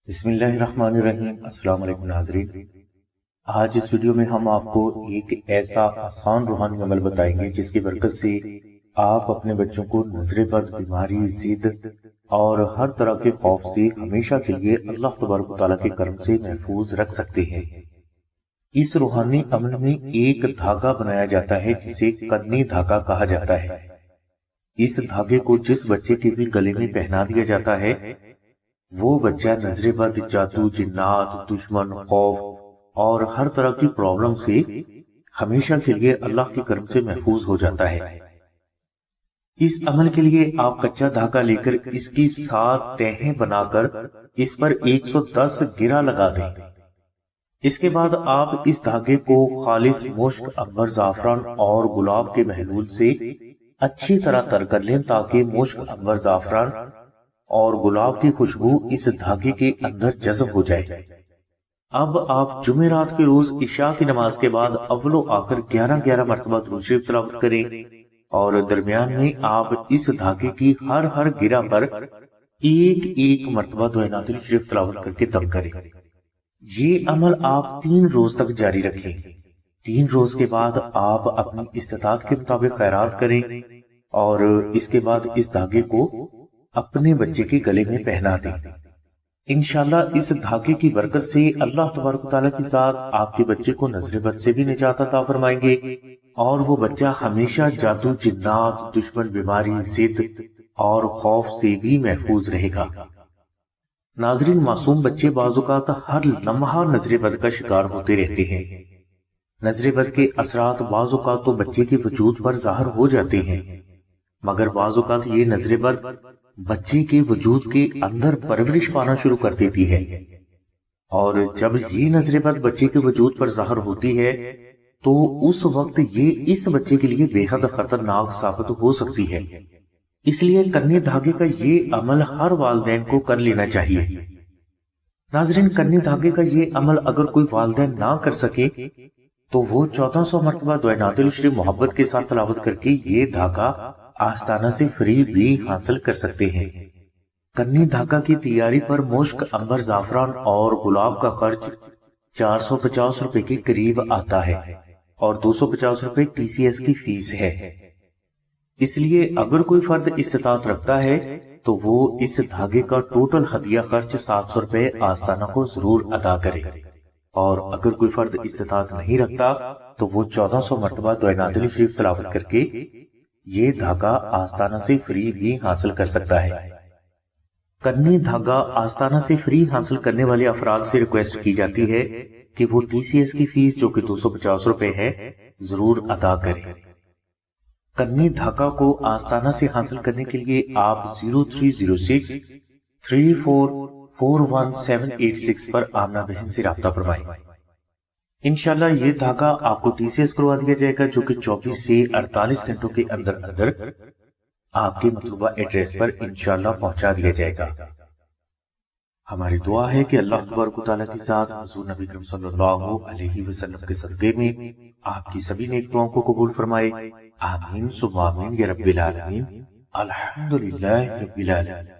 بسم اللہ الرحمن الرحیم۔ السلام علیکم ناظرین، آج اس ویڈیو میں ہم آپ کو ایک ایسا آسان روحانی عمل بتائیں گے جس کی برکت سے آپ اپنے بچوں کو نظر بد، بیماری، ضد اور ہر طرح کے خوف سے ہمیشہ کے لیے اللہ تبارک و تعالیٰ کے کرم سے محفوظ رکھ سکتے ہیں۔ اس روحانی عمل میں ایک دھاگا بنایا جاتا ہے جسے قدنی دھاگا کہا جاتا ہے۔ اس دھاگے کو جس بچے کے بھی گلے میں پہنا دیا جاتا ہے وہ بچہ نظر بد، جادو، جنات، دشمن، خوف اور ہر طرح کی پرابلم سے ہمیشہ کے لیے اللہ کے کرم سے محفوظ ہو جاتا ہے۔ اس عمل کے لیے آپ کچا دھاگا لے کر اس کی 7 تہیں بنا کر اس پر 110 گرہ لگا دیں۔ اس کے بعد آپ اس دھاگے کو خالص مشک، عنبر، زعفران اور گلاب کے محلول سے اچھی طرح تر کر لیں تاکہ مشک، عنبر، زعفران اور گلاب کی خوشبو اس دھاگے کے اندر جذب ہو جائے۔ اب آپ جمعرات کے روز عشاء کی نماز کے بعد اول و آخر 11 مرتبہ درود شریف تلاوت کریں اور درمیان میں آپ اس دھاگے کی ہر گرہ پر ایک مرتبہ دعائے نعت شریف تلاوت کر کے دم کریں۔ یہ عمل آپ 3 روز تک جاری رکھیں۔ 3 روز کے بعد آپ اپنی استطاعت کے مطابق خیرات کریں اور اس کے بعد اس دھاگے کو اپنے بچے کے گلے میں پہنا دیں۔ انشاءاللہ اس دھاگے کی برکت سے اللہ تبارک و تعالیٰ کی ذات آپ کے بچے کو نظر بد سے بھی نجات عطا فرمائیں گے اور وہ بچہ ہمیشہ جادو، جنات، دشمن، بیماری، ضد اور خوف سے بھی محفوظ رہے گا۔ ناظرین، معصوم بچے بعض اوقات ہر لمحہ نظر بد کا شکار ہوتے رہتے ہیں۔ نظر بد کے اثرات بعض اوقات تو بچے کے وجود پر ظاہر ہو جاتے ہیں، مگر بعض اوقات یہ نظر بد بچے کے وجود کے اندر پرورش پانا شروع کر دیتی ہے، اور جب یہ نظر بد بچے کے وجود پر ظاہر ہوتی ہے تو اس وقت یہ اس بچے کے لیے بے حد خطرناک ثابت ہو سکتی ہے۔ اس لیے قدنی دھاگے کا یہ عمل ہر والدین کو کر لینا چاہیے۔ ناظرین، قدنی دھاگے کا یہ عمل اگر کوئی والدین نہ کر سکے تو وہ 1400 مرتبہ دعائے نعت شریف محبت کے ساتھ تلاوت کر کے یہ دھاگا آستانہ سے فری بھی حاصل کر سکتے ہیں۔ قدنی دھاگا کی تیاری پر مشک، عنبر، زعفران اور گلاب کا خرچ 450 روپے کے قریب آتا ہے اور 250 روپے TCS کی فیس ہے۔ اس لیے اگر کوئی فرد استطاعت رکھتا ہے تو وہ اس دھاگے کا ٹوٹل ہدیہ خرچ 700 روپے آستانہ کو ضرور ادا کرے، اور اگر کوئی فرد استطاعت نہیں رکھتا تو وہ 1400 مرتبہ دعائے نعت شریف تلاوت کر کے یہ دھاگا آستانہ سے فری بھی حاصل کر سکتا ہے۔ قدنی دھاگا آستانہ سے فری حاصل کرنے والے افراد سے ریکویسٹ کی جاتی ہے کہ وہ TCS کی فیس جو کہ 250 روپے ہے ضرور ادا کریں۔ قدنی دھاگا کو آستانہ سے حاصل کرنے کے لیے آپ 0306 3441 پر آمنہ بہن سے رابطہ فرمائیں۔ انشاءاللہ یہ دھاگا آپ کو TCS کروا دیا جائے گا جو کہ 24 سے 48 گھنٹوں کے اندر آپ کے مطلوبہ ایڈریس پر انشاءاللہ پہنچا دیا جائے گا۔ ہماری دعا ہے کہ اللہ تبارک و تعالیٰ کی ذات حضور نبی کریم صلی اللہ علیہ وسلم کے صدقے میں آپ کی سبھی نیک دعاؤں کو قبول فرمائے۔ آمین ثم آمین یا رب العالمین۔ الحمدللہ رب العالمین۔